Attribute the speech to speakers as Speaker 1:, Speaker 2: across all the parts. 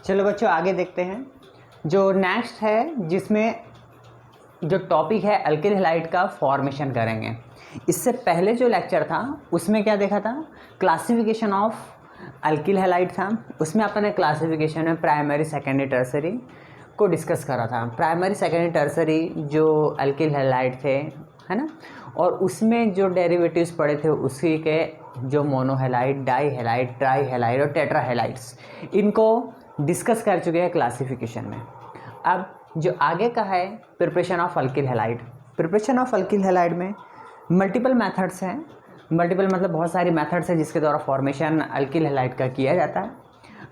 Speaker 1: चलो बच्चों आगे देखते हैं। जो नेक्स्ट है जिसमें जो टॉपिक है अल्किल हैलाइड का फॉर्मेशन करेंगे। इससे पहले जो लेक्चर था उसमें क्या देखा था, क्लासिफिकेशन ऑफ अल्किल हैलाइड था। उसमें अपने क्लासिफिकेशन में प्राइमरी सेकेंडरी टर्सरी को डिस्कस करा था। प्राइमरी सेकेंडरी टर्सरी जो अल्किल हैलाइड थे, है ना, और उसमें जो डेरिवेटिव्स पड़े थे उसी के जो मोनोहैलाइड, डाई हैलाइड, ट्राई हैलाइड और टेट्रा हैलाइड्स, इनको डिस्कस कर चुके हैं क्लासिफिकेशन में। अब जो आगे का है preparation of alkyl halide. Preparation of alkyl halide में मल्टीपल मेथड्स हैं। मल्टीपल मतलब बहुत सारी मेथड्स हैं जिसके द्वारा फॉर्मेशन अल्किल हैलाइड का किया जाता है।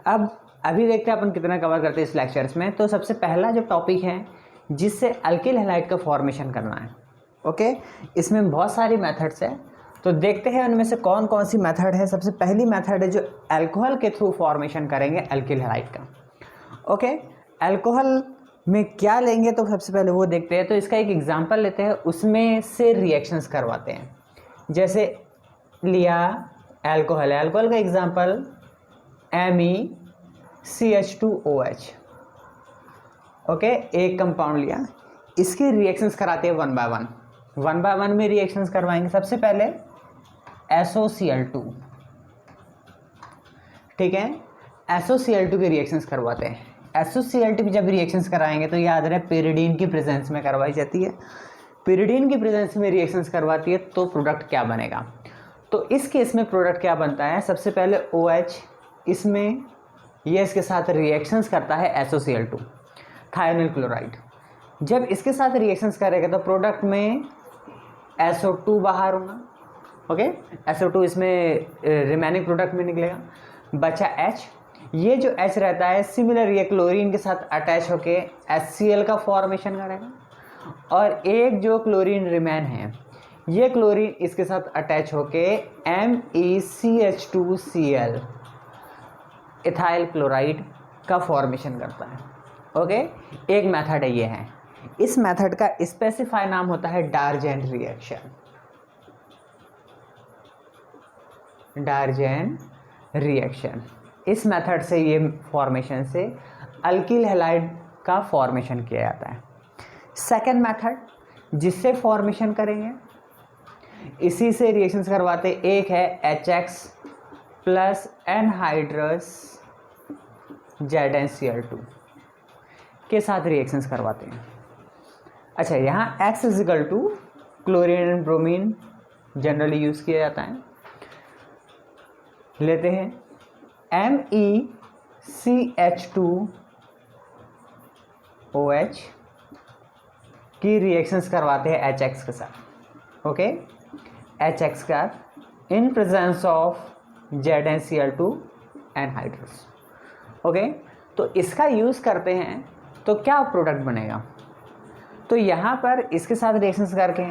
Speaker 1: अब अभी देखते हैं अपन कितना कवर करते हैं इस लेक्चर्स में। तो सबसे पहला जो टॉपिक है जिससे अल्किल हैलाइड का फॉर्मेशन करना है, ओके, इसमें बहुत सारी मेथड्स हैं। तो देखते हैं उनमें से कौन कौन सी मेथड है। सबसे पहली मेथड है जो अल्कोहल के थ्रू फॉर्मेशन करेंगे अल्किल हैलाइड का। ओके, अल्कोहल में क्या लेंगे तो सबसे पहले वो देखते हैं। तो इसका एक एग्जांपल लेते हैं, उसमें से रिएक्शंस करवाते हैं। जैसे लिया अल्कोहल है, अल्कोहल का एग्जांपल MeCH2OH। ओके, एक कंपाउंड लिया, इसके रिएक्शंस कराते हैं वन बाय वन में रिएक्शंस करवाएंगे। सबसे पहले SOCl2, ठीक है, SOCl2 के रिएक्शंस करवाते हैं। SOCl2 की जब रिएक्शंस कराएंगे तो याद रहे pyridine की प्रेजेंस में करवाई जाती है। pyridine की प्रेजेंस में रिएक्शंस करवाती है तो प्रोडक्ट क्या बनेगा। तो इस केस में प्रोडक्ट क्या बनता है, सबसे पहले OH, इसमें ये इसके साथ रिएक्शंस करता है SOCl2, थायोनिल क्लोराइड। जब इसके साथ रिएक्शंस करेगा तो प्रोडक्ट में SO2 बाहर होगा। ओके, SO2 इसमें रिमेनिंग प्रोडक्ट में निकलेगा, बचा H। ये जो H रहता है सिमिलर ये क्लोरीन के साथ अटैच होके HCl का फॉर्मेशन करेगा। और एक जो क्लोरीन रिमेन है, ये क्लोरीन इसके साथ अटैच होके MeCH2Cl, इथाइल क्लोराइड का फॉर्मेशन करता है। ओके, एक मेथड है ये है। इस मेथड का स्पेसिफाई नाम होता है डार्जेंट रिएक्शन। डार्जेंट रिएक्शन, इस मेथड से ये फॉर्मेशन से अल्किल हैलाइड का फॉर्मेशन किया जाता है। सेकेंड मेथड जिससे फॉर्मेशन करेंगे, इसी से रिएक्शंस करवाते, एक है HX प्लस एनहाइड्रस ZnCl2 के साथ रिएक्शंस करवाते हैं। अच्छा, यहाँ X is equal to chlorine and bromine generally use किया जाता है। लेते हैं MeCH2OH की रिएक्शंस करवाते हैं HX के साथ। ओके, HX का in presence of ZnCl2 anhydrous. Okay, तो इसका यूज़ करते हैं तो क्या प्रोडक्ट बनेगा। तो यहाँ पर इसके साथ रिएक्शंस करके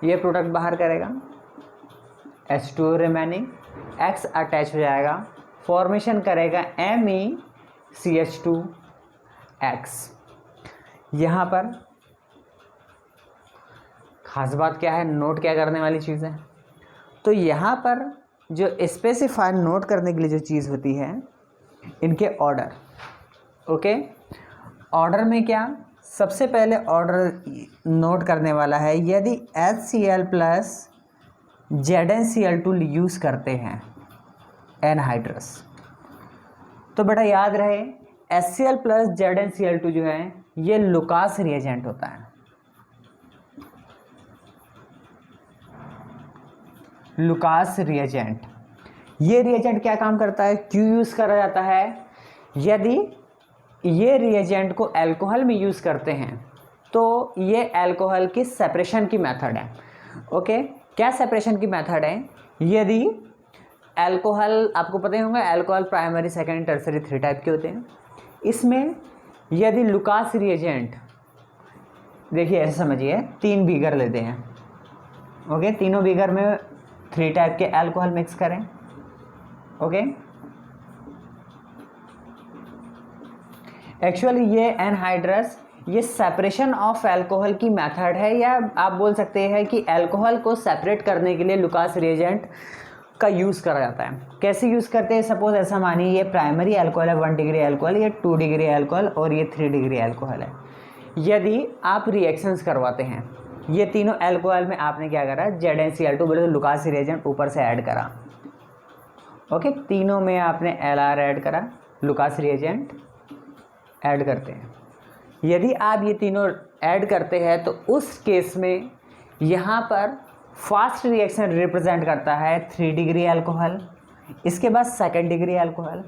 Speaker 1: ये प्रोडक्ट बाहर करेगा, H2O रिमेनिंग, X अटैच हो जाएगा, फॉर्मेशन करेगा MeCH2X। यहाँ पर खास बात क्या है, नोट क्या करने वाली चीज़ है। तो यहाँ पर जो स्पेसिफाइड नोट करने के लिए जो चीज़ होती है, इनके ऑर्डर। ओके, ऑर्डर में क्या, सबसे पहले ऑर्डर नोट करने वाला है, यदि HCl प्लस ZnCl2 यूज़ करते हैं एनहाइड्रस, तो बेटा याद रहे HCl प्लस ZnCl2 जो है ये लुकास रिएजेंट होता है। लुकास रिएजेंट, ये रिएजेंट क्या काम करता है, क्यों यूज़ करा जाता है, यदि ये रिएजेंट को अल्कोहल में यूज़ करते हैं तो ये अल्कोहल की सेपरेशन की मेथड है। ओके, क्या सेपरेशन की मेथड है, यदि अल्कोहल, आपको पता ही होगा alcohol primary secondary tertiary 3 type के होते हैं। इसमें यदि लुकास रिएजेंट, देखिए ऐसे समझिए, 3 बीगर लेते हैं। ओके, तीनों बीगर में 3 टाइप के अल्कोहल मिक्स करें। ओके, एक्चुअली ये एनहाइड्रस, ये सेपरेशन ऑफ अल्कोहल की मेथड है, या आप बोल सकते हैं कि अल्कोहल को सेपरेट करने के लिए लुकास रिएजेंट का यूज़ करा जाता है। कैसे यूज़ करते हैं? सपोज ऐसा मानिए ये प्राइमरी अल्कोहल है 1 डिग्री अल्कोहल, ये 2 डिग्री अल्कोहल और ये 3 डिग्री अल्कोहल है। यदि आप रिएक्शंस करवाते हैं ये तीनों अल्कोहल में, आपने क्या करा, ZnCl2 बोले तो लुकास रिएजेंट ऊपर से ऐड करा। ओके, तीनों में आपने Lr ऐड करा, लुकास रिएजेंट ऐड करते हैं। यदि आप ये तीनों ऐड करते हैं तो उस केस में यहाँ पर फास्ट रिएक्शन रिप्रेजेंट करता है 3 डिग्री अल्कोहल, इसके बाद 2nd डिग्री अल्कोहल,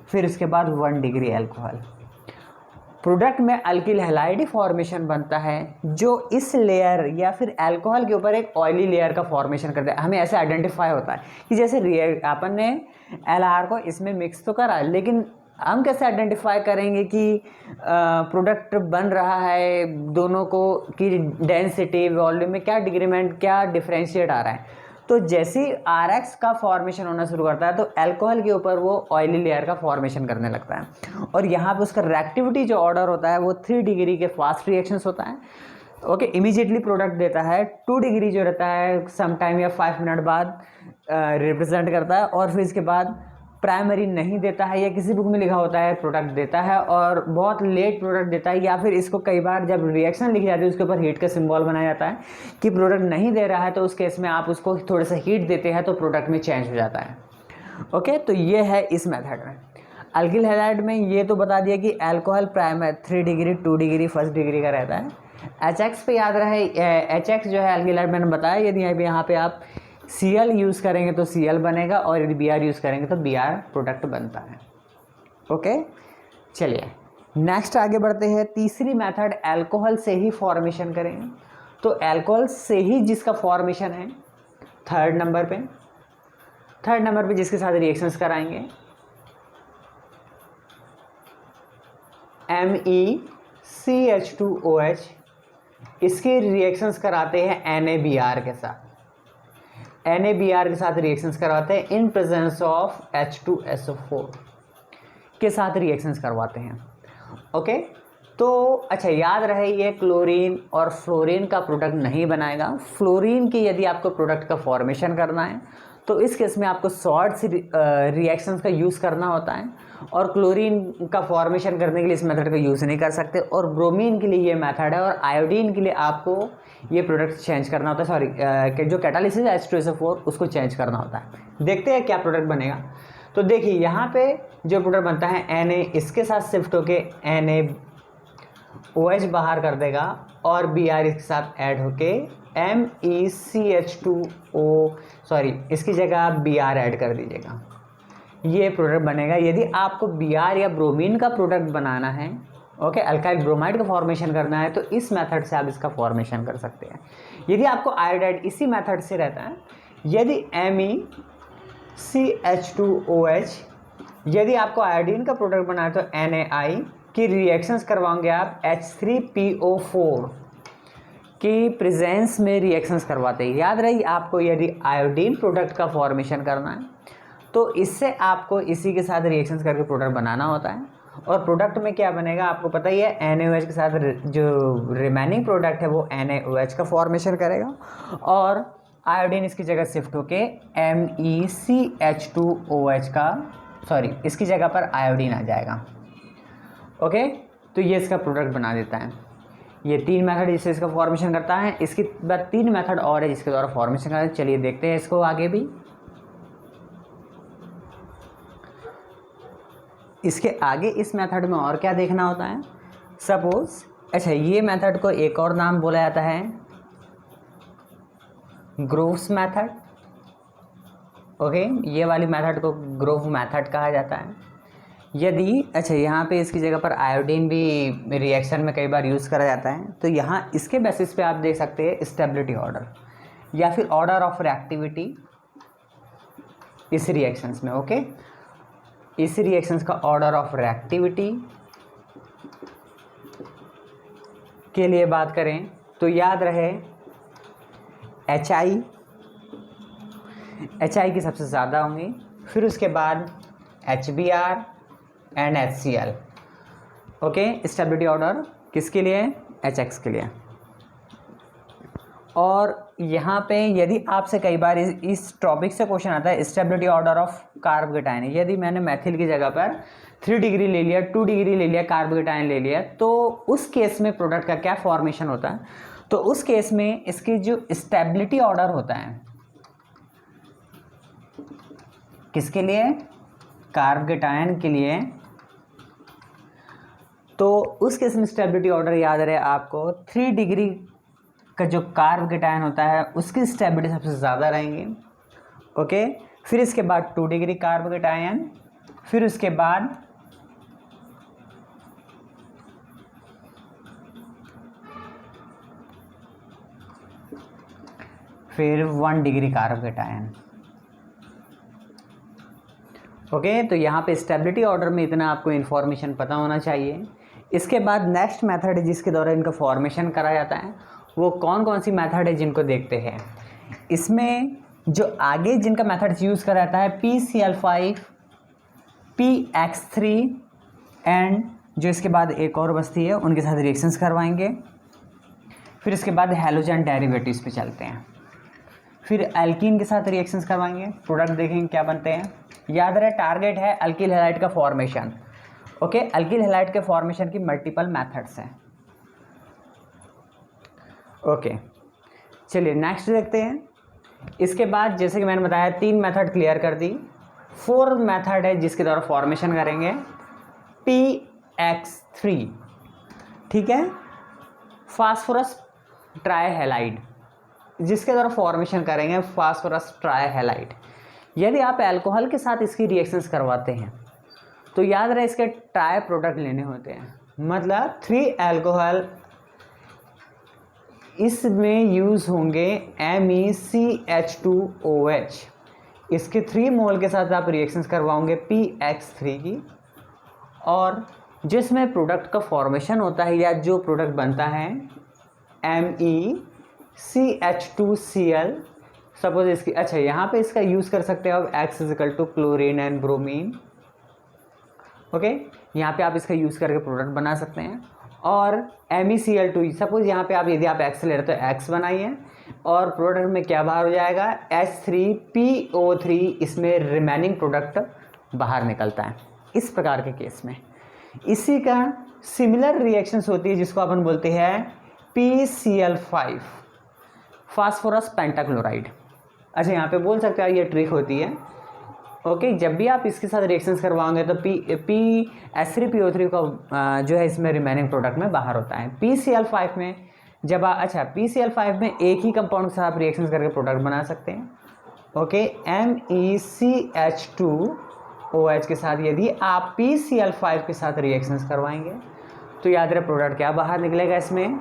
Speaker 1: फिर इसके बाद 1 डिग्री अल्कोहल। प्रोडक्ट में अल्किल हैलाइड फॉर्मेशन बनता है जो इस लेयर या फिर अल्कोहल के ऊपर एक ऑयली लेयर का फॉर्मेशन करता है। हमें ऐसे आइडेंटिफाई होता है कि जैसे अपन ने Lr को इसमें मिक्स तो करा, लेकिन हम कैसे आइडेंटिफाई करेंगे कि प्रोडक्ट बन रहा है, दोनों को की डेंसिटी वॉल्यूम में क्या डिक्रीमेंट, क्या डिफरेंशिएट आ रहा है। तो जैसे ही Rx का फॉर्मेशन होना शुरू करता है तो अल्कोहल के ऊपर वो ऑयली लेयर का फॉर्मेशन करने लगता है और यहाँ पे उसका रिएक्टिविटी जो ऑर्डर होता है वो 3 डिग्री के फास्ट रिएक्शंस होता है। ओके, इमीडिएटली प्रोडक्ट देता है। 2 डिग्री जो रहता है सम टाइम या 5 मिनट बाद रिप्रेजेंट करता है, और फिर इसके बाद प्राइमरी नहीं देता है, या किसी बुक में लिखा होता है प्रोडक्ट देता है और बहुत लेट प्रोडक्ट देता है, या फिर इसको कई बार जब रिएक्शन लिखी जाती है उसके ऊपर हीट का सिंबल बनाया जाता है कि प्रोडक्ट नहीं दे रहा है, तो उस केस में आप उसको थोड़ा सा हीट देते हैं तो प्रोडक्ट में चेंज हो जाता है। ओके, तो ये है इस मेथड में। अल्किल हैलाइड में ये तो बता दिया कि alcohol primary 3 degree 2 degree 1 degree का रहता है। HX पे याद रहे, HX जो है अल्किल हैलाइड मैंने बताया, यदि यहाँ पे आप Cl यूज़ करेंगे तो Cl बनेगा और यदि Br यूज़ करेंगे तो Br प्रोडक्ट बनता है। ओके, चलिए नेक्स्ट आगे बढ़ते हैं। तीसरी मेथड अल्कोहल से ही फॉर्मेशन करेंगे। तो अल्कोहल से ही जिसका फॉर्मेशन है थर्ड नंबर पे जिसके साथ रिएक्शंस कराएंगे MECH2OH, इसके रिएक्शंस कराते हैं NaBr के साथ। NaBr के साथ रिएक्शंस करवाते हैं इन प्रेजेंस ऑफ H2SO4 के साथ रिएक्शंस करवाते हैं। ओके, तो अच्छा याद रहे ये क्लोरीन और फ्लोरीन का प्रोडक्ट नहीं बनाएगा। फ्लोरीन की यदि आपको प्रोडक्ट का फॉर्मेशन करना है तो इस केस में आपको सॉल्ट रिएक्शंस का यूज़ करना होता है, और क्लोरीन का फॉर्मेशन करने के लिए इस मेथड का यूज़ नहीं कर सकते, और ब्रोमीन के लिए ये मेथड है, और आयोडीन के लिए आपको ये प्रोडक्ट चेंज करना होता है, सॉरी जो कैटालिसिस है H2SO4 उसको चेंज करना होता है। देखते हैं क्या प्रोडक्ट बनेगा। तो देखिए यहाँ पे जो प्रोडक्ट बनता है Na इसके साथ शिफ्ट होके NaOH बाहर कर देगा और Br इसके साथ ऐड होके MECH2O, सॉरी इसकी जगह आप Br ऐड कर दीजिएगा, ये प्रोडक्ट बनेगा। यदि आपको Br या ब्रोमीन का प्रोडक्ट बनाना है, ओके, अल्काइल ब्रोमाइड का फॉर्मेशन करना है, तो इस मेथड से आप इसका फॉर्मेशन कर सकते हैं। यदि आपको आयोडाइड इसी मेथड से रहता है, यदि MECH2OH, यदि आपको आयोडीन का प्रोडक्ट बनाना है तो NaI की रिएक्शंस करवाओगे आप H3PO4 की प्रेजेंस में रिएक्शंस करवाते हैं। याद रही आपको यदि आयोडीन प्रोडक्ट का फॉर्मेशन करना है तो इससे आपको इसी के साथ रिएक्शंस करके प्रोडक्ट बनाना होता है, और प्रोडक्ट में क्या बनेगा आपको पता ही है, NaOH के साथ जो रिमेनिंग प्रोडक्ट है वो NaOH का फॉर्मेशन करेगा, और आयोडीन इसकी जगह शिफ्ट होके MECH2OH का, सॉरी इसकी जगह पर आयोडीन आ जाएगा। ओके, तो ये इसका प्रोडक्ट बना देता है। ये 3 मेथड जिससे इसका फॉर्मेशन करता है। इसके बाद 3 मेथड और है जिसके द्वारा फॉर्मेशन करता है। चलिए देखते हैं इसको आगे भी। इसके आगे इस मेथड में और क्या देखना होता है। सपोज अच्छा ये मेथड को एक और नाम बोला जाता है ग्रोव्स मेथड। ओके, ये वाली मेथड को ग्रोव मेथड कहा जाता है। यदि अच्छा यहाँ पे इसकी जगह पर आयोडीन भी रिएक्शन में कई बार यूज़ करा जाता है, तो यहाँ इसके बेसिस पे आप देख सकते हैं स्टेबिलिटी ऑर्डर या फिर ऑर्डर ऑफ रिएक्टिविटी इस रिएक्शंस में। ओके, इस रिएक्शंस का ऑर्डर ऑफ रिएक्टिविटी के लिए बात करें तो याद रहे HI की सबसे ज़्यादा होंगी, फिर उसके बाद HBr and HCl। Okay, stability order किसके लिए, HX के लिए। और यहाँ पे यदि आपसे कई बार इस टॉपिक से क्वेश्चन आता है स्टेबिलिटी ऑर्डर ऑफ कार्बोकेटायन, यदि मैंने मैथिल की जगह पर 3 डिग्री ले लिया, 2 डिग्री ले लिया, कार्बोकेटायन ले लिया, तो उस केस में प्रोडक्ट का क्या फॉर्मेशन होता है? तो उस केस में इसकी जो स्टेबिलिटी ऑर्डर होता है, किसके लिए? कार्बोकेटायन के लिए। तो उस केस में स्टेबिलिटी ऑर्डर याद रहे आपको, 3 डिग्री का जो कार्बोकेटायन होता है उसकी स्टेबिलिटी सबसे ज़्यादा रहेंगी। ओके, फिर इसके बाद 2 डिग्री कार्बोकेटायन, फिर उसके बाद फिर 1 डिग्री कार्बोकेटायन। ओके, तो यहाँ पे स्टेबिलिटी ऑर्डर में इतना आपको इन्फॉर्मेशन पता होना चाहिए। इसके बाद नेक्स्ट मेथड है जिसके द्वारा इनका फॉर्मेशन करा जाता है, वो कौन कौन सी मेथड है जिनको देखते हैं। इसमें जो आगे जिनका मेथड यूज़ करा जाता है PCl5, PX3 एंड जो इसके बाद एक और बस्ती है उनके साथ रिएक्शंस करवाएंगे। फिर इसके बाद हैलोजन डेरिवेटिव्स पे चलते हैं, फिर एल्कीन के साथ रिएक्शंस करवाएंगे, प्रोडक्ट देखेंगे क्या बनते हैं। याद रहे टारगेट है अल्किल हैलाइड का फॉर्मेशन। ओके, अल्किल हैलाइड के फॉर्मेशन की मल्टीपल मेथड्स हैं। ओके, चलिए नेक्स्ट देखते हैं। इसके बाद जैसे कि मैंने बताया 3 मेथड क्लियर कर दी, 4th मेथड है जिसके द्वारा फॉर्मेशन करेंगे PX3। ठीक है, फास्फोरस ट्राइहैलाइड, जिसके द्वारा फॉर्मेशन करेंगे फास्फोरस ट्राइहैलाइड। यदि आप अल्कोहल के साथ इसकी रिएक्शंस करवाते हैं तो याद रहे इसके ट्राई प्रोडक्ट लेने होते हैं, मतलब 3 अल्कोहल इसमें यूज़ होंगे MECH2OH। इसके 3 मोल के साथ आप रिएक्शंस करवाओगे PX3 की, और जिसमें प्रोडक्ट का फॉर्मेशन होता है या जो प्रोडक्ट बनता है MECH2Cl। सपोज इसकी, अच्छा यहाँ पे इसका यूज़ कर सकते हो आप X = chlorine and bromine. Okay, यहाँ पे आप इसका यूज़ करके प्रोडक्ट बना सकते हैं। और MECl2, सपोज यहाँ पे आप यदि आप X ले रहे हो तो X बनाइए, और प्रोडक्ट में क्या बाहर हो जाएगा H3PO3, इसमें रिमेनिंग प्रोडक्ट बाहर निकलता है। इस प्रकार के केस में इसी का सिमिलर रिएक्शंस होती है जिसको अपन बोलते हैं PCl5, फास्फोरस पेंटाक्लोराइड। अच्छा, यहाँ पे बोल सकते हैं ये ट्रिक होती है। ओके, जब भी आप इसके साथ रिएक्शंस करवाओगे तो H3PO3 का जो है इसमें रिमेनिंग प्रोडक्ट में बाहर होता है। PCl5 में जब PCl5 में एक ही कंपाउंड के साथ आप रिएक्शंस करके प्रोडक्ट बना सकते हैं। ओके, MECH2OH के साथ यदि आप PCl5 के साथ रिएक्शंस करवाएंगे तो याद रहे प्रोडक्ट क्या बाहर निकलेगा इसमें,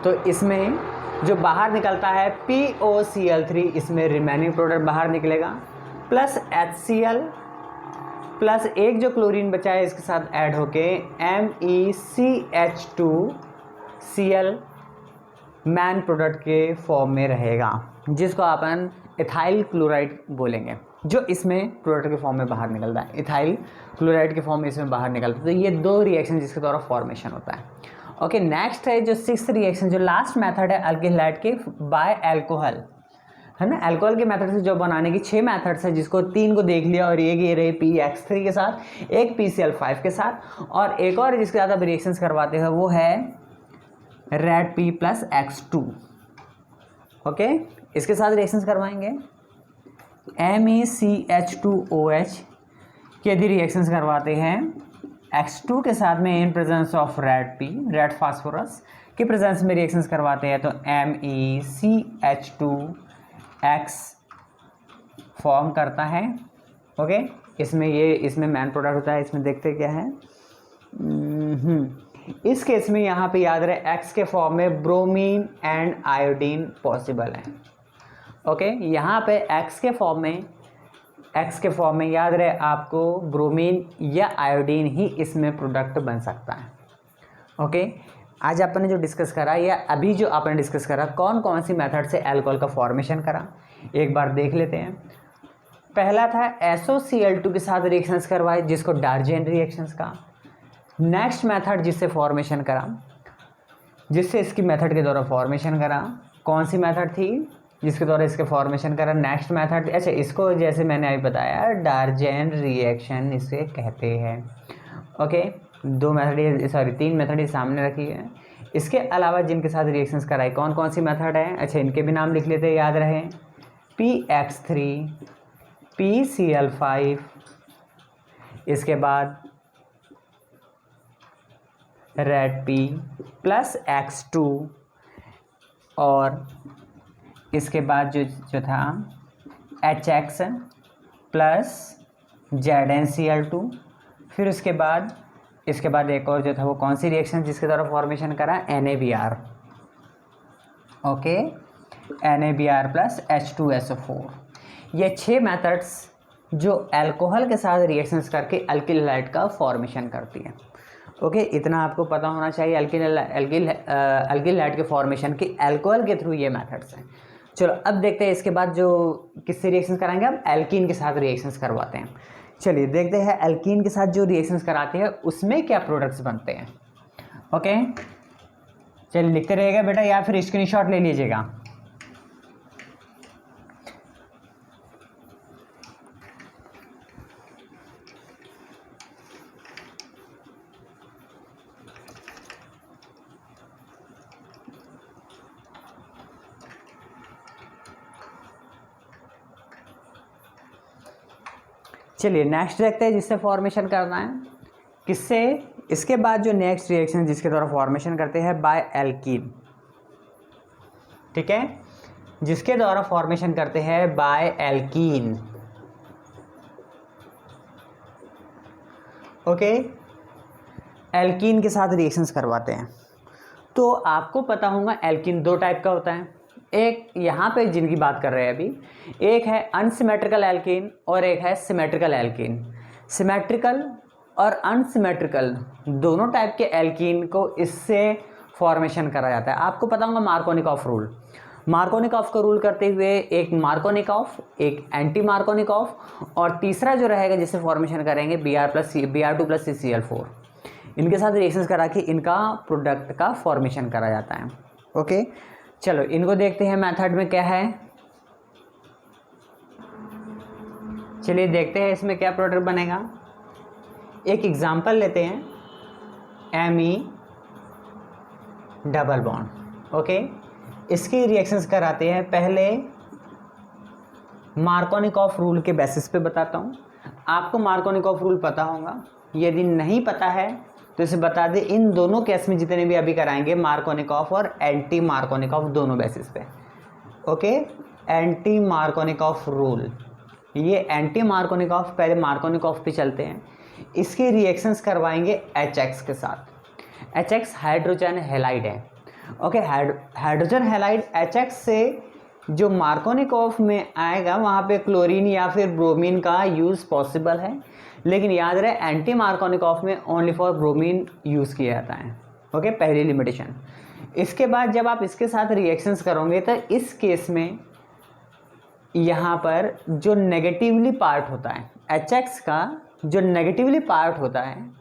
Speaker 1: तो इसमें जो बाहर निकलता है POCl3, इसमें रिमेनिंग प्रोडक्ट बाहर निकलेगा, प्लस HCl प्लस एक जो क्लोरीन बचा है इसके साथ ऐड होके MECH2Cl मैन प्रोडक्ट के फॉर्म में रहेगा, जिसको अपन इथाइल क्लोराइड बोलेंगे, जो इसमें प्रोडक्ट के फॉर्म में बाहर निकलता है। इथाइल क्लोराइड के फॉर्म में इसमें बाहर निकलता है। तो ये 2 रिएक्शन जिसके द्वारा फॉर्मेशन होता है। ओके, नेक्स्ट है जो 6th रिएक्शन, जो लास्ट मेथड है अल्किल हैलाइड के बाय अल्कोहल, है ना। अल्कोहल के मेथड से जो बनाने की 6 मेथड्स है, जिसको 3 को देख लिया, और एक ये रही PX3 के साथ, एक PCl5 के साथ, और एक और जिसके साथ आप रिएक्शंस करवाते हैं वो है RADP + X2। ओके, इसके साथ रिएक्शंस करवाएंगे। MECH2OH के यदि रिएक्शंस करवाते हैं X2 के साथ में in presence of RADP, red phosphorus के प्रेजेंस में रिएक्शंस करवाते हैं तो MECH2X फॉर्म करता है। ओके, इसमें मैन प्रोडक्ट होता है। इसमें देखते क्या है, इस केस में यहाँ पे याद रहे X के फॉर्म में ब्रोमीन एंड आयोडीन पॉसिबल है। ओके, यहाँ पे X के फॉर्म में याद रहे आपको ब्रोमीन या आयोडीन ही इसमें प्रोडक्ट बन सकता है। ओके, आज आपने जो डिस्कस करा या अभी जो आपने डिस्कस करा कौन कौन सी मेथड से अल्कोहल का फॉर्मेशन करा, एक बार देख लेते हैं। पहला था SOCl2 के साथ रिएक्शंस करवाए, जिसको डार्जेन रिएक्शंस का। नेक्स्ट मेथड जिससे फॉर्मेशन करा जिससे इसकी मेथड के द्वारा फॉर्मेशन करा। कौन सी मेथड थी जिसके द्वारा इसके फॉर्मेशन करा? नेक्स्ट मेथड, अच्छा इसको जैसे मैंने अभी बताया डार्जेन रिएक्शन इसे कहते हैं। ओके, दो मेथड, सॉरी 3 मेथड सामने रखी है। इसके अलावा जिनके साथ रिएक्शंस कराई कौन कौन सी मेथड है? अच्छा इनके भी नाम लिख लेते हैं, याद रहे। PX3 PCl5, इसके बाद Rad-P प्लस X2, और इसके बाद जो था HX प्लस ZnCl2। फिर इसके बाद एक और जो था वो कौन सी रिएक्शन जिसके द्वारा फॉर्मेशन करा? NaBr। Okay, NaBr plus H2SO4। ये 6 मेथड्स जो अल्कोहल के साथ रिएक्शंस करके अल्किल हैलाइड का फॉर्मेशन करती है। ओके, इतना आपको पता होना चाहिए अल्किल हैलाइड के फॉर्मेशन की अल्कोहल के थ्रू ये मेथड्स हैं। चलो अब देखते हैं इसके बाद जो किससे रिएक्शंस कराएंगे, अब एल्कीन के साथ रिएक्शंस करवाते हैं। चलिए देखते हैं एल्कीन के साथ जो रिएक्शंस कराते हैं उसमें क्या प्रोडक्ट्स बनते हैं। ओके, चलिए लिखते रहिएगा बेटा या फिर स्क्रीनशॉट ले लीजिएगा। चलिए नेक्स्ट देखते हैं जिससे फॉर्मेशन करना है किससे। इसके बाद जो नेक्स्ट रिएक्शन जिसके द्वारा फॉर्मेशन करते हैं बाय एल्कीन, ठीक है, जिसके द्वारा फॉर्मेशन करते हैं बाय एल्कीन। ओके, एल्कीन के साथ रिएक्शंस करवाते हैं। तो आपको पता होगा एल्कीन 2 टाइप का होता है। एक यहाँ पे जिनकी बात कर रहे हैं अभी, एक है अनसिमेट्रिकल एल्कीन और एक है सिमेट्रिकल एल्कीन। सिमेट्रिकल और अनसिमेट्रिकल दोनों टाइप के एल्कीन को इससे फॉर्मेशन करा जाता है। आपको पता होगा मार्कोनिकॉफ रूल। मार्कोनिकॉफ का रूल करते हुए एक मार्कोनिकॉफ, एक एंटी मार्कोनिकॉफ और तीसरा जो रहेगा जिससे फॉर्मेशन करेंगे Br2 + CCl4। इनके साथ रिएक्शंस करा के इनका प्रोडक्ट का फॉर्मेशन करा जाता है। ओके, चलो इनको देखते हैं मेथड में क्या है। चलिए देखते हैं इसमें क्या प्रोडक्ट बनेगा। एक एग्जांपल लेते हैं, Me डबल बॉन्ड। ओके, इसकी रिएक्शंस कराते हैं। पहले मार्कोनिकॉफ रूल के बेसिस पे बताता हूँ। आपको मार्कोनिकॉफ रूल पता होगा, यदि नहीं पता है तो इसे बता दें। इन दोनों केस में जितने भी अभी कराएंगे मार्कोनिकॉफ और एंटी मार्कोनिकॉफ दोनों बेसिस पे। ओके, एंटी मार्कोनिकॉफ रूल, ये एंटी मार्कोनिकॉफ, पहले मार्कोनिकॉफ पे चलते हैं। इसकी रिएक्शंस करवाएंगे HX के साथ। HX हाइड्रोजन हैलाइड है। ओके, हाइड्रोजन हैलाइड HX से जो मार्कोनिकॉफ में आएगा वहाँ पे क्लोरीन या फिर ब्रोमीन का यूज़ पॉसिबल है, लेकिन याद रहे एंटी मार्कोनिकॉफ में ओनली फॉर ब्रोमीन यूज़ किया जाता है। ओके, पहली लिमिटेशन। इसके बाद जब आप इसके साथ रिएक्शंस करोगे तो इस केस में यहाँ पर जो नेगेटिवली पार्ट होता है HX का, जो नेगेटिवली पार्ट होता है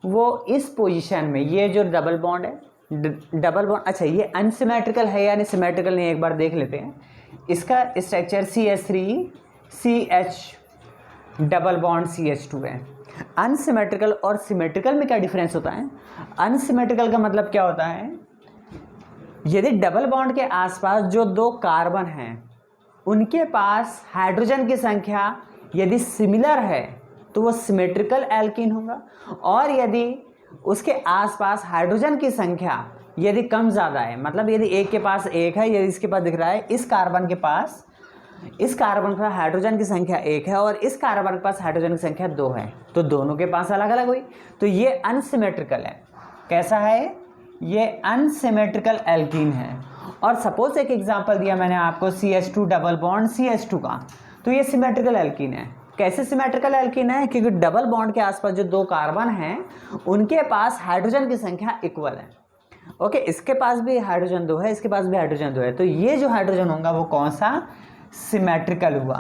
Speaker 1: वो इस पोजीशन में, ये जो डबल बॉन्ड है, डबल बॉन्ड, अच्छा ये अनसिमेट्रिकल है यानी सिमेट्रिकल नहीं, एक बार देख लेते हैं। इसका structure CH3CH double bond CH2 है। अनसिमेट्रिकल और सिमेट्रिकल में क्या डिफरेंस होता है? अनसिमेट्रिकल का मतलब क्या होता है, यदि डबल बॉन्ड के आसपास जो 2 कार्बन हैं उनके पास हाइड्रोजन की संख्या यदि सिमिलर है तो वो सिमेट्रिकल एल्कीन होगा, और यदि उसके आसपास हाइड्रोजन की संख्या यदि कम ज़्यादा है, मतलब यदि एक के पास 1 है, यदि इसके पास दिख रहा है इस कार्बन के पास हाइड्रोजन की संख्या 1 है और इस कार्बन के पास हाइड्रोजन की संख्या 2 है, तो दोनों के पास अलग अलग हुई, तो ये अनसिमेट्रिकल है। कैसा है? ये अनसिमेट्रिकल एल्कीन है। और सपोज एक एग्जांपल दिया मैंने आपको CH2 डबल बॉन्ड CH2 का, तो ये सिमेट्रिकल एल्कीन है। कैसे सिमेट्रिकल एल्कीन है? क्योंकि डबल बॉन्ड के आसपास जो 2 कार्बन हैं उनके पास हाइड्रोजन की संख्या इक्वल है। ओके, इसके पास भी हाइड्रोजन 2 है, इसके पास भी हाइड्रोजन 2 है, तो ये जो हाइड्रोजन होगा वो कौन सा? सिमेट्रिकल हुआ।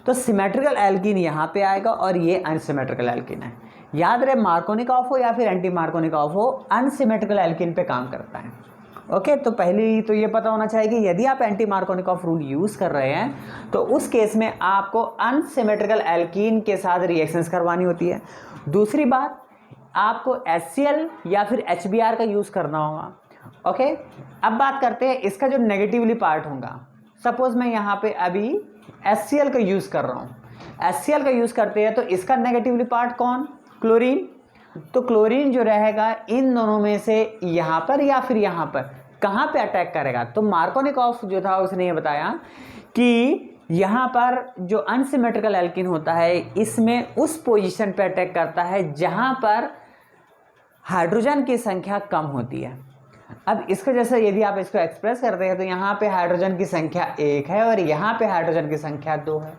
Speaker 1: तो सिमेट्रिकल एल्कीन यहाँ पे आएगा और ये अनसिमेट्रिकल एल्कीन है। याद रहे मार्कोनिकॉफ हो या फिर एंटी मार्कोनिकॉफ हो, अनसिमेट्रिकल एल्कीन पे काम करता है। ओके, तो पहले तो ये पता होना चाहिए कि यदि आप एंटी मार्कोनिकॉफ रूल यूज़ कर रहे हैं तो उस केस में आपको अनसिमेट्रिकल एल्कीन के साथ रिएक्शंस करवानी होती है। दूसरी बात, आपको HCl या फिर HBr का यूज़ करना होगा। ओके, अब बात करते हैं इसका जो नेगेटिवली पार्ट होगा। सपोज मैं यहाँ पे अभी HCl का यूज़ कर रहा हूँ, HCl का यूज़ करते हैं तो इसका नेगेटिवली पार्ट कौन? क्लोरीन। तो क्लोरीन जो रहेगा इन दोनों में से यहाँ पर या फिर यहाँ पर कहाँ पे अटैक करेगा? तो मार्कोनिकॉफ जो था उसने ये बताया कि यहाँ पर जो अनसिमेट्रिकल एल्कीन होता है इसमें उस पोजीशन पे अटैक करता है जहाँ पर हाइड्रोजन की संख्या कम होती है। अब इसको जैसे यदि आप इसको एक्सप्रेस करते हैं तो यहाँ पे हाइड्रोजन की संख्या 1 है और यहाँ पे हाइड्रोजन की संख्या 2 है।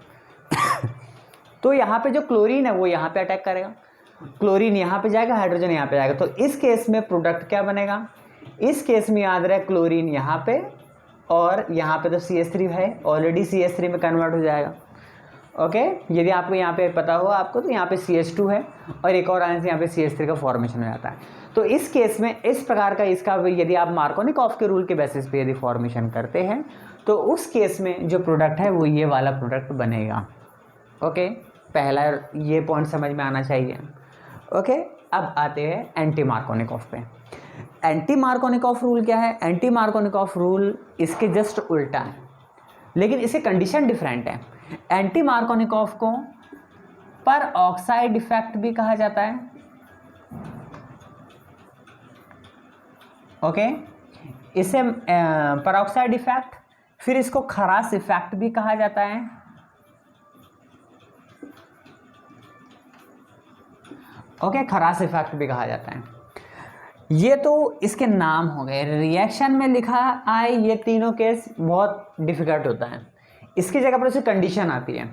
Speaker 1: तो यहाँ पे जो क्लोरीन है वो यहाँ पे अटैक करेगा, क्लोरीन यहाँ पे जाएगा, हाइड्रोजन यहाँ पे जाएगा। तो इस केस में प्रोडक्ट क्या बनेगा? इस केस में याद रहे क्लोरीन यहाँ पे और यहाँ पे तो CH3 है, ऑलरेडी CH3 में कन्वर्ट हो जाएगा। ओके, यदि आपको यहाँ पे पता हो आपको तो यहाँ पे CH2 है और एक और आने से यहाँ पे CH3 का फॉर्मेशन हो जाता है। तो इस केस में इस प्रकार का इसका यदि आप मार्कोनिकॉफ के रूल के बेसिस पे यदि फॉर्मेशन करते हैं तो उस केस में जो प्रोडक्ट है वो ये वाला प्रोडक्ट बनेगा। ओके, पहला ये पॉइंट समझ में आना चाहिए। ओके, अब आते हैं एंटी मार्कोनिकॉफ पे। एंटी मार्कोनिकॉफ रूल क्या है? एंटी मार्कोनिकॉफ रूल इसके जस्ट उल्टा है, लेकिन इसके कंडीशन डिफरेंट है। एंटी मार्कोनिकॉफ को पर ऑक्साइड इफेक्ट भी कहा जाता है। ओके, इसे परऑक्साइड इफेक्ट, फिर इसको खरास इफेक्ट भी कहा जाता है। ओके, खरास इफेक्ट भी कहा जाता है। ये तो इसके नाम हो गए। रिएक्शन में लिखा आए ये तीनों केस बहुत डिफिकल्ट होता है। इसकी जगह पर उसे कंडीशन आती है।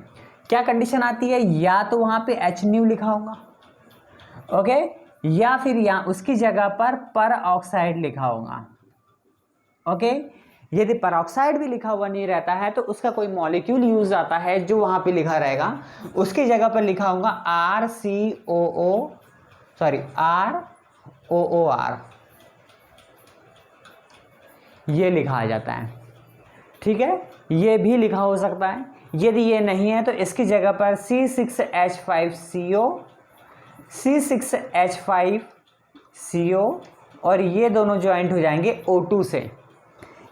Speaker 1: क्या कंडीशन आती है? या तो वहाँ पे HNu लिखा होगा, ओके, या फिर यहाँ उसकी जगह पर ऑक्साइड लिखा होगा। ओके, यदि परऑक्साइड भी लिखा हुआ नहीं रहता है तो उसका कोई मॉलिक्यूल यूज आता है जो वहाँ पे लिखा रहेगा, उसकी जगह पर लिखा होगा ROOR, ये लिखा आ जाता है। ठीक है, ये भी लिखा हो सकता है। यदि ये नहीं है तो इसकी जगह पर C6H5CO और ये दोनों ज्वाइंट हो जाएंगे O2 से।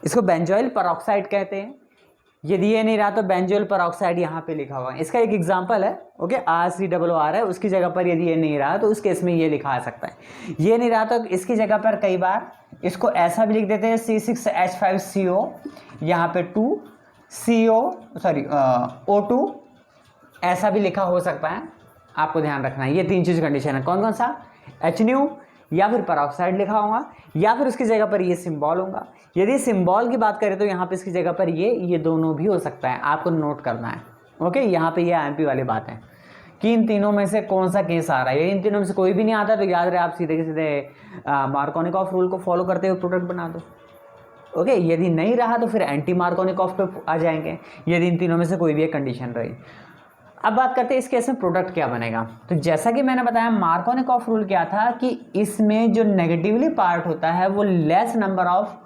Speaker 1: इसको बेंजोइल परऑक्साइड कहते हैं। यदि ये नहीं रहा तो बेंजोइल परऑक्साइड यहाँ पे लिखा हुआ है। इसका एक एग्जांपल है। ओके, RCOR है, उसकी जगह पर यदि ये नहीं रहा तो उस केस में ये लिखा आ सकता है। ये नहीं रहा तो इसकी जगह पर कई बार इसको ऐसा भी लिख देते हैं C6H5CO, यहाँ पे O2, ऐसा भी लिखा हो सकता है। आपको ध्यान रखना है, ये तीन चीज़ कंडीशन है। कौन कौन सा? HNu या फिर परऑक्साइड लिखा होगा या फिर उसकी जगह पर ये सिंबल होगा। यदि सिंबल की बात करें तो यहाँ पे इसकी जगह पर ये दोनों भी हो सकता है, आपको नोट करना है। ओके, यहाँ पे ये IMP वाली बात है कि इन तीनों में से कौन सा केस आ रहा है। इन तीनों में से कोई भी नहीं आता तो याद रहे आप सीधे के सीधे मार्कोनिकॉफ रूल को फॉलो करते हुए प्रोडक्ट बना दो। ओके, यदि नहीं रहा तो फिर एंटी मार्कोनिकॉफ पे आ जाएंगे, यदि इन तीनों में से कोई भी एक कंडीशन रही। अब बात करते हैं इस केस में प्रोडक्ट क्या बनेगा। तो जैसा कि मैंने बताया मार्कोनिकॉफ रूल क्या था कि इसमें जो नेगेटिवली पार्ट होता है वो लेस नंबर ऑफ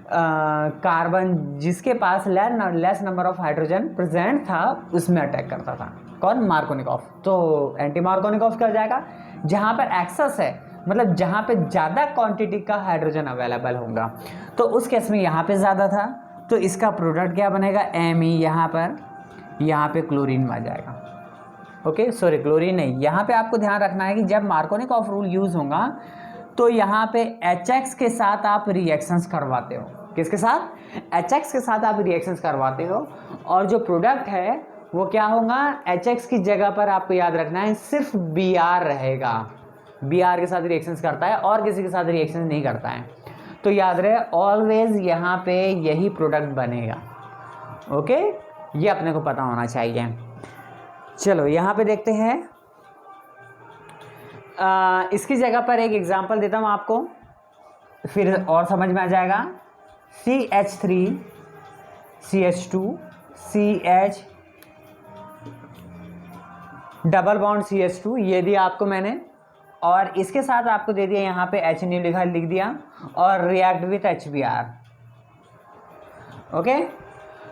Speaker 1: कार्बन, जिसके पास less number of hydrogen present था उसमें अटैक करता था। कौन? मार्कोनिकॉफ। तो एंटी मार्कोनिकॉफ क्या हो जाएगा? जहाँ पर एक्सेस है, मतलब जहाँ पे ज़्यादा क्वांटिटी का हाइड्रोजन अवेलेबल होगा, तो उस केस में यहाँ पे ज़्यादा था तो इसका प्रोडक्ट क्या बनेगा? Me। यहाँ पे क्लोरीन आ जाएगा। ओके, सॉरी क्लोरीन नहीं, यहाँ पे आपको ध्यान रखना है कि जब मार्कोनिकॉफ रूल यूज़ होगा तो यहाँ पे HX के साथ आप रिएक्शंस करवाते हो। किसके साथ? HX के साथ आप रिएक्शंस करवाते हो और जो प्रोडक्ट है वो क्या होगा? HX की जगह पर आपको याद रखना है सिर्फ Br रहेगा। Br के साथ रिएक्शंस करता है और किसी के साथ रिएक्शन नहीं करता है। तो याद रहे ऑलवेज यहाँ पे यही प्रोडक्ट बनेगा। ओके, ये अपने को पता होना चाहिए। चलो यहाँ पे देखते हैं। इसकी जगह पर एक एग्जांपल देता हूँ आपको, फिर और समझ में आ जाएगा। CH3 CH2 CH double bond CH2, ये दिया आपको मैंने, और इसके साथ आपको दे दिया यहाँ पे HNO लिख दिया और रिएक्ट विथ HBr। ओके,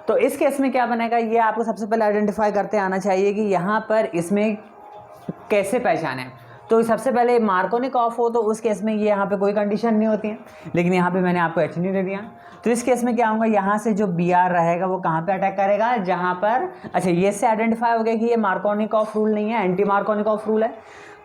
Speaker 1: तो इस केस में क्या बनेगा, ये आपको सबसे पहले आइडेंटिफाई करते आना चाहिए कि यहाँ पर इसमें कैसे पहचानें। तो सबसे पहले मार्कोनिक ऑफ हो तो उस केस में ये यहाँ पे कोई कंडीशन नहीं होती है, लेकिन यहाँ पे मैंने आपको HNO दे दिया। तो इस केस में क्या होगा, यहाँ से जो Br रहेगा वो कहाँ पे अटैक करेगा, जहाँ पर, अच्छा ये से आइडेंटिफाई हो गया कि ये मार्कोनिक ऑफ रूल नहीं है, एंटी मार्कोनिक ऑफ रूल है।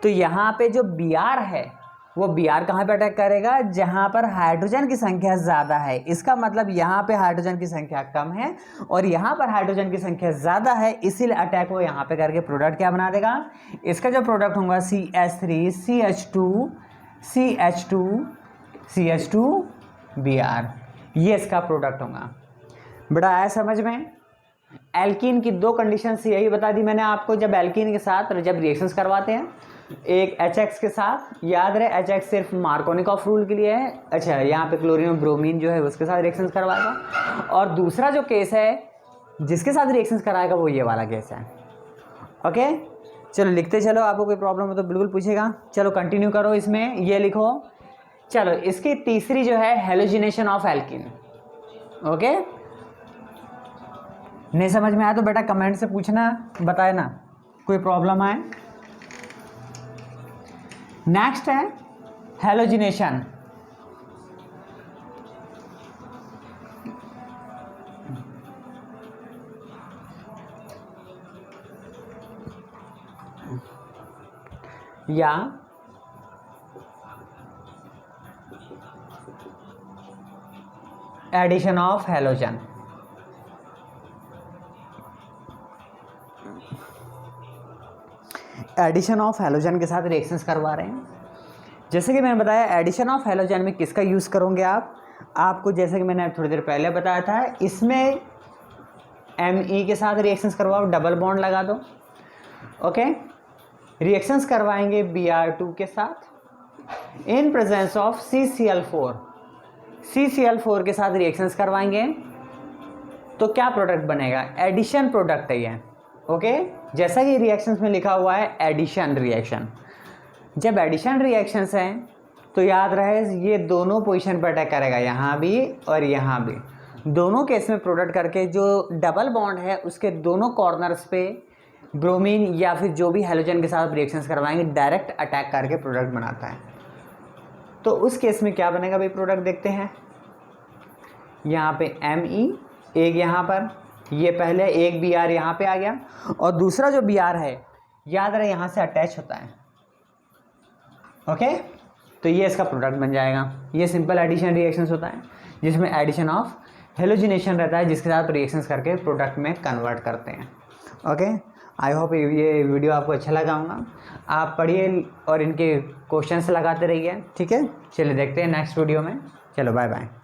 Speaker 1: तो यहाँ पे जो Br है वो Br कहाँ पे अटैक करेगा, जहाँ पर हाइड्रोजन की संख्या ज़्यादा है। इसका मतलब यहाँ पे हाइड्रोजन की संख्या कम है और यहाँ पर हाइड्रोजन की संख्या ज़्यादा है, इसीलिए अटैक वो यहाँ पे करके प्रोडक्ट क्या बना देगा, इसका जो प्रोडक्ट होगा CH3 CH2 Br, ये इसका प्रोडक्ट होगा। बड़ा आया समझ में। एल्कीन की दो कंडीशंस यही बता दी मैंने आपको, जब एल्कीन के साथ जब रिएक्शंस करवाते हैं, एक HX के साथ, याद रहे HX सिर्फ मार्कोनिक ऑफ रूल के लिए है। अच्छा, यहाँ पे क्लोरीन और ब्रोमीन जो है उसके साथ रिएक्शंस करवाएगा, और दूसरा जो केस है जिसके साथ रिएक्शंस कराएगा वो ये वाला केस है। ओके, चलो लिखते चलो, आपको कोई प्रॉब्लम हो तो बिल्कुल पूछेगा। चलो कंटिन्यू करो, इसमें ये लिखो। चलो इसकी तीसरी जो है हेलोजिनेशन ऑफ एल्कीन। ओके, नहीं समझ में आया तो बेटा कमेंट से पूछना, बताए ना कोई प्रॉब्लम आए। नेक्स्ट है हेलोजिनेशन। या addition of halogen. Addition of halogen के साथ रिएक्शंस करवा रहे हैं। जैसे कि मैंने बताया, एडिशन ऑफ हेलोजन में किसका यूज़ करोगे आप, आपको जैसे कि मैंने थोड़ी देर पहले बताया था, इसमें Me के साथ रिएक्शंस करवाओ, डबल बॉन्ड लगा दो। ओके, रिएक्शंस करवाएंगे Br2 के साथ in presence of CCl4। CCl4 के साथ रिएक्शंस करवाएंगे तो क्या प्रोडक्ट बनेगा, एडिशन प्रोडक्ट है ये। ओके, जैसा कि रिएक्शंस में लिखा हुआ है एडिशन रिएक्शन। जब एडिशन रिएक्शंस हैं तो याद रहे ये दोनों पोजीशन पर अटैक करेगा, यहाँ भी और यहाँ भी। दोनों केस में प्रोडक्ट करके जो डबल बॉन्ड है उसके दोनों कॉर्नर्स पे ब्रोमीन या फिर जो भी हेलोजन के साथ रिएक्शंस करवाएंगे डायरेक्ट अटैक करके प्रोडक्ट बनाता है। तो उस केस में क्या बनेगा भाई, प्रोडक्ट देखते हैं। यहाँ पे Me एक, यहाँ पर ये पहले एक Br यहाँ पे आ गया और दूसरा जो Br है याद रहे यहाँ से अटैच होता है। ओके, तो ये इसका प्रोडक्ट बन जाएगा। ये सिंपल एडिशन रिएक्शंस होता है जिसमें एडिशन ऑफ हेलोजिनेशन रहता है, जिसके साथ रिएक्शंस करके प्रोडक्ट में कन्वर्ट करते हैं। ओके, आई होप ये वीडियो आपको अच्छा लगा होगा। आप पढ़िए और इनके क्वेश्चंस लगाते रहिए। ठीक है, चलिए देखते हैं नेक्स्ट वीडियो में। चलो बाय बाय।